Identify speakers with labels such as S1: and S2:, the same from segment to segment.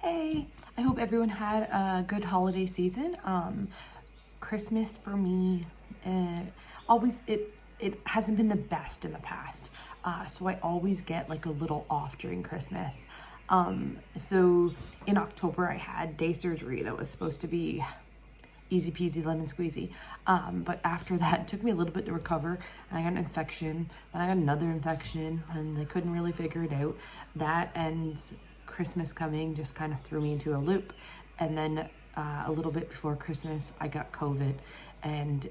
S1: Hey, I hope everyone had a good holiday season. Christmas for me, always it hasn't been the best in the past. So I always get like a little off during Christmas. So in October I had day surgery that was supposed to be easy peasy lemon squeezy. But after that, it took me a little bit to recover. I got an infection, then I got another infection, and they couldn't really figure it out. That and Christmas coming just kind of threw me into a loop. And then a little bit before Christmas, I got COVID, and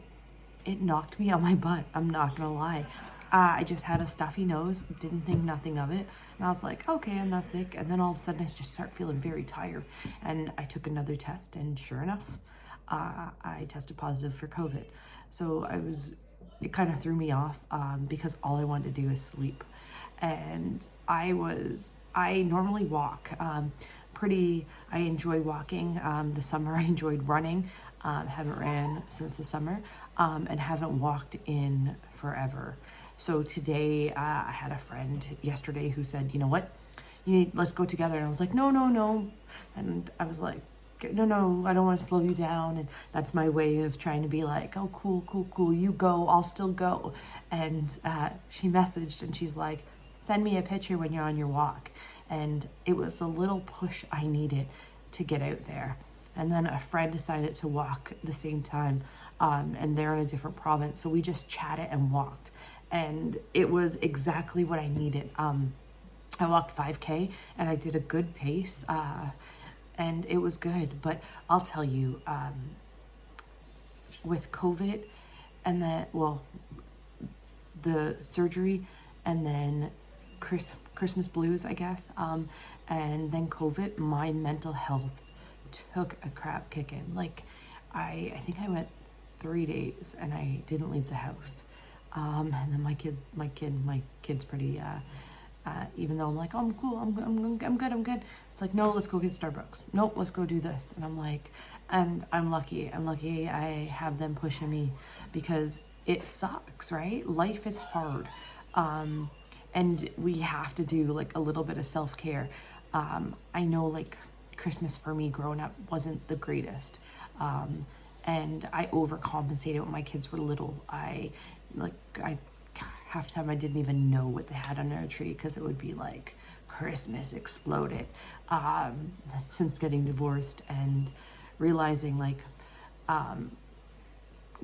S1: it knocked me on my butt. I'm not gonna lie. I just had a stuffy nose, didn't think nothing of it. And I was like, okay, I'm not sick. And then all of a sudden I just start feeling very tired. And I took another test, and sure enough, I tested positive for COVID. So it kind of threw me off because all I wanted to do is sleep. And I normally walk I enjoy walking. The summer I enjoyed running. Haven't ran since the summer and haven't walked in forever. So today I had a friend yesterday who said, you know what, let's go together. And I was like, no. And I was like, no, I don't want to slow you down. And that's my way of trying to be like, oh, cool, you go, I'll still go. And she messaged and she's like, send me a picture when you're on your walk. And it was a little push I needed to get out there. And then a friend decided to walk the same time, and they're in a different province. So we just chatted and walked. And it was exactly what I needed. I walked 5K and I did a good pace. And it was good, but I'll tell you, with COVID and the surgery and then Christmas blues, I guess, and then COVID, my mental health took a crap kicking. Like, I think I went 3 days and I didn't leave the house. And then my kid's pretty, even though I'm like, oh, I'm cool, I'm good. It's like, no, let's go get Starbucks. Nope, let's go do this. And I'm like, and I'm lucky I have them pushing me because it sucks, right? Life is hard. And we have to do like a little bit of self-care. I know like Christmas for me growing up wasn't the greatest. And I overcompensated when my kids were little. Half the time I didn't even know what they had under a tree because it would be like Christmas exploded. Since getting divorced and realizing like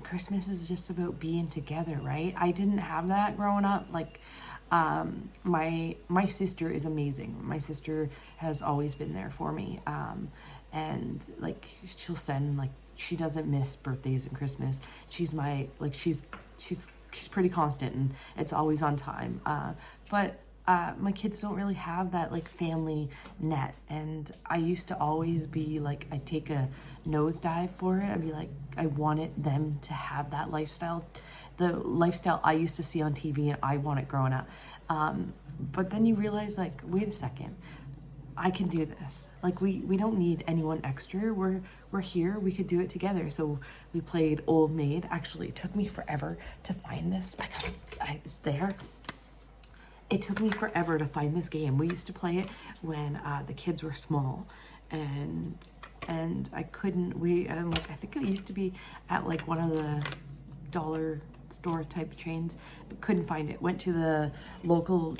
S1: Christmas is just about being together, right? I didn't have that growing up. Like my sister is amazing. My sister has always been there for me. And like she'll send like she doesn't miss birthdays and Christmas. She's pretty constant and it's always on time. But my kids don't really have that like family net. And I used to always be like, I'd take a nosedive for it. I'd be like, I wanted them to have that lifestyle, the lifestyle I used to see on TV and I want it growing up. But then you realize like, wait a second, I can do this. Like we don't need anyone extra. We're here, we could do it together. So we played Old Maid. Actually, it took me forever to find this. It's there. It took me forever to find this game. We used to play it when the kids were small, and I couldn't. I think it used to be at like one of the dollar store type chains, but couldn't find it. Went to the local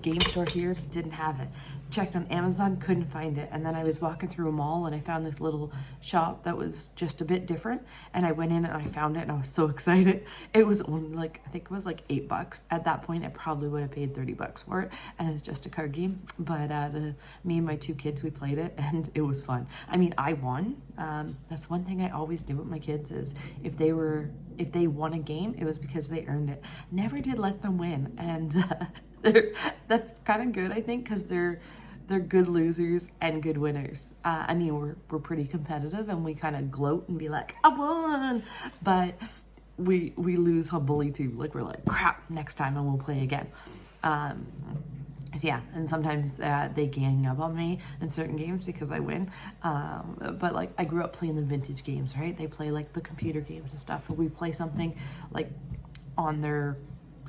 S1: game store here, didn't have it. Checked on Amazon, couldn't find it. And then I was walking through a mall and I found this little shop that was just a bit different. And I went in and I found it and I was so excited. It was only like, I think it was like $8. At that point, I probably would have paid $30 for it. And it's just a card game. But me and my 2 kids, we played it and it was fun. I mean, I won. That's one thing I always do with my kids is if they won a game, it was because they earned it. Never did let them win. And that's kind of good, I think, because they're good losers and good winners. I mean, we're pretty competitive and we kind of gloat and be like, I won, but we lose humbly too. Like we're like, crap, next time and we'll play again. Yeah, and sometimes they gang up on me in certain games because I win. But like I grew up playing the vintage games, right? They play like the computer games and stuff. If we play something like on their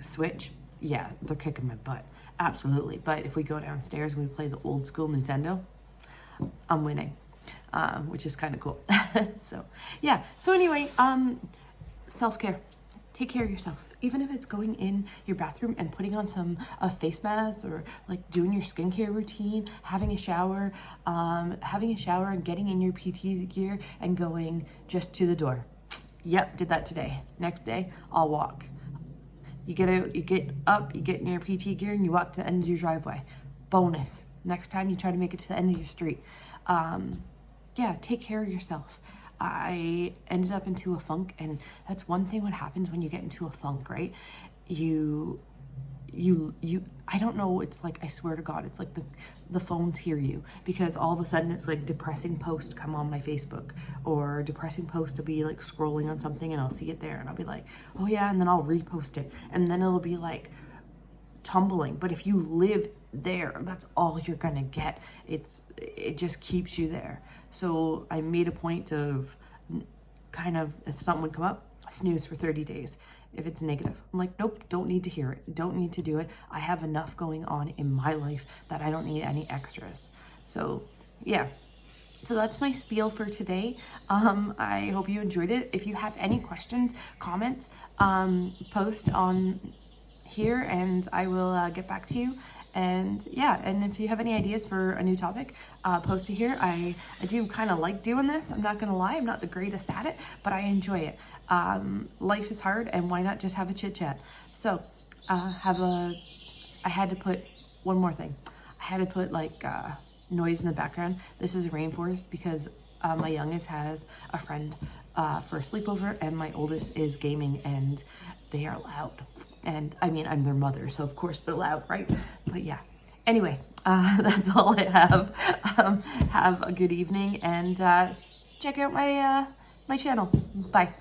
S1: Switch, yeah, they're kicking my butt. Absolutely. But if we go downstairs and we play the old school Nintendo, I'm winning, which is kind of cool. So yeah. So anyway, self-care. Take care of yourself. Even if it's going in your bathroom and putting on some face mask, or like doing your skincare routine, having a shower and getting in your PT gear and going just to the door. Yep, did that today. Next day, I'll walk. You get up, you get in your PT gear, and you walk to the end of your driveway. Bonus. Next time you try to make it to the end of your street. Yeah, take care of yourself. I ended up into a funk, and that's one thing what happens when you get into a funk, right? You I don't know, it's like, I swear to God, it's like the phones hear you, because all of a sudden it's like depressing post come on my Facebook, or depressing post to be like scrolling on something and I'll see it there and I'll be like, oh yeah, and then I'll repost it, and then it'll be like tumbling. But if you live there, that's all you're gonna get. It just keeps you there. So I made a point of kind of, if something would come up, snooze for 30 days. If it's negative, I'm like, nope, don't need to hear it. Don't need to do it. I have enough going on in my life that I don't need any extras. So yeah. So that's my spiel for today. I hope you enjoyed it. If you have any questions, comments, post on here and I will get back to you. And yeah, and if you have any ideas for a new topic, post it here. I do kind of like doing this. I'm not gonna lie, I'm not the greatest at it, but I enjoy it. Life is hard, and why not just have a chit chat? So I had to put one more thing. I had to put like noise in the background. This is a rainforest because my youngest has a friend for a sleepover, and my oldest is gaming, and they are loud. And I mean, I'm their mother, so of course they're loud, right? But yeah. Anyway, that's all I have. Have a good evening, and check out my channel. Bye.